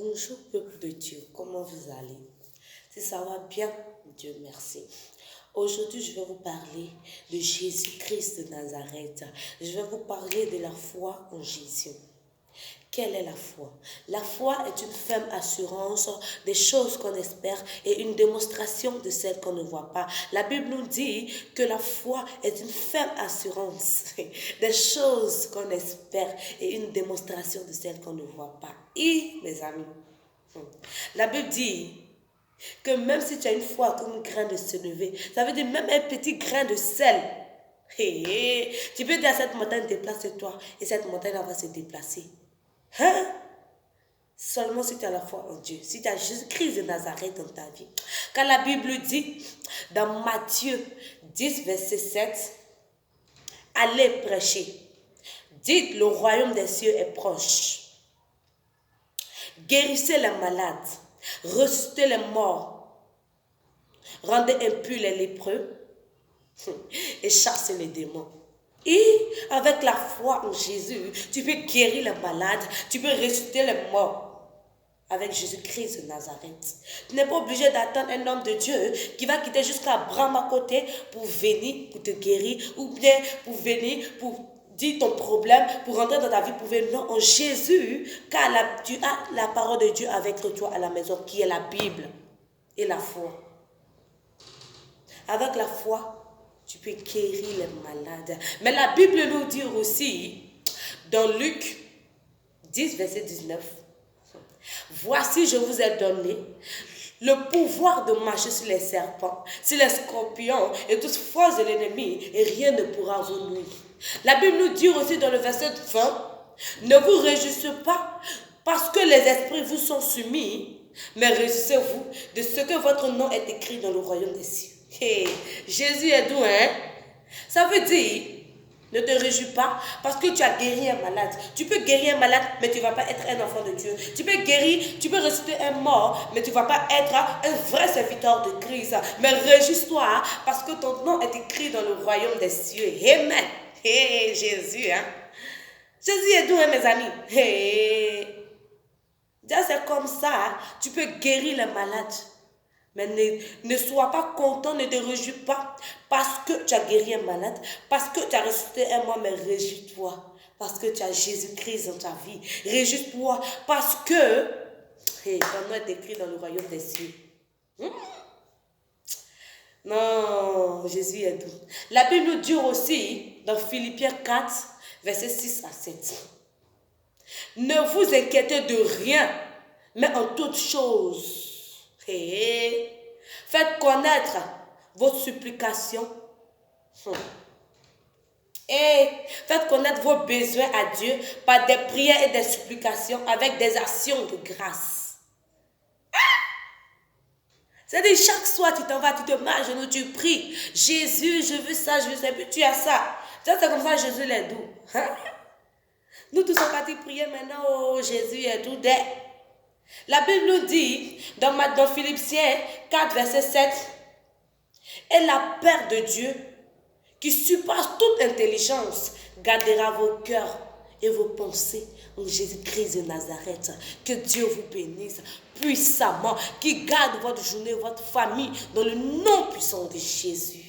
Bonjour peuple de Dieu, comment vous allez? Si ça va bien, Dieu merci. Aujourd'hui, je vais vous parler de Jésus-Christ de Nazareth. Je vais vous parler de la foi en Jésus. Quelle est la foi? La foi est une ferme assurance des choses qu'on espère et une démonstration de celles qu'on ne voit pas. La Bible nous dit que la foi est une ferme assurance des choses qu'on espère et une démonstration de celles qu'on ne voit pas. Et, mes amis, la Bible dit que même si tu as une foi comme un grain de sénévé, ça veut dire même un petit grain de sel, tu peux dire à cette montagne, déplace-toi, et cette montagne va se déplacer. Hein? Seulement si tu as la foi en Dieu, si tu as Jésus-Christ de Nazareth dans ta vie. Quand la Bible dit dans Matthieu 10, verset 7, allez prêcher, dites le royaume des cieux est proche, guérissez les malades, ressuscitez les morts, rendez impurs les lépreux et chassez les démons. Et avec la foi en Jésus, tu peux guérir les malades, tu peux ressusciter les morts. Avec Jésus-Christ de Nazareth. Tu n'es pas obligé d'attendre un homme de Dieu qui va quitter jusqu'à Abraham à côté pour venir, pour te guérir, ou bien pour venir, pour dire ton problème, pour rentrer dans ta vie, pour venir. Non, en Jésus, car tu as la parole de Dieu avec toi à la maison, qui est la Bible et la foi. Avec la foi, tu peux guérir les malades. Mais la Bible nous dit aussi, dans Luc 10, verset 19, voici, je vous ai donné le pouvoir de marcher sur les serpents, sur les scorpions et toutes forces de l'ennemi, et rien ne pourra vous nuire. La Bible nous dit aussi dans le verset 20, ne vous réjouissez pas parce que les esprits vous sont soumis, mais réjouissez-vous de ce que votre nom est écrit dans le royaume des cieux. Hey, Jésus est doux, hein? Ça veut dire, ne te réjouis pas parce que tu as guéri un malade. Tu peux guérir un malade, mais tu ne vas pas être un enfant de Dieu. Tu peux guérir, tu peux ressusciter un mort, mais tu ne vas pas être un vrai serviteur de Christ. Mais réjouis-toi parce que ton nom est écrit dans le royaume des cieux. Amen. Hey, Jésus, hein? Jésus est doux, hein, mes amis? Hey. C'est comme ça, tu peux guérir les malades. Mais ne sois pas content, ne te réjouis pas parce que tu as guéri un malade, parce que tu as ressuscité un mort, mais réjouis-toi parce que tu as Jésus-Christ dans ta vie. Réjouis-toi parce que ton nom est écrit dans le royaume des cieux. Non, Jésus est doux. La Bible nous dit aussi dans Philippiens 4, versets 6 à 7. Ne vous inquiétez de rien, mais en toutes choses. Faites connaître vos supplications et faites connaître vos besoins à Dieu par des prières et des supplications avec des actions de grâce. C'est-à-dire chaque soir tu t'en vas, tu te mets à genoux, tu pries. Jésus, je veux ça, je veux ça, puis tu as ça. C'est comme ça Jésus est doux. Nous tous sommes partis prier maintenant, oh Jésus est doux. La Bible nous dit, dans Philippiens 4, verset 7, et la paix de Dieu, qui surpasse toute intelligence, gardera vos cœurs et vos pensées en Jésus-Christ de Nazareth. Que Dieu vous bénisse puissamment, qui garde votre journée, votre famille, dans le nom puissant de Jésus.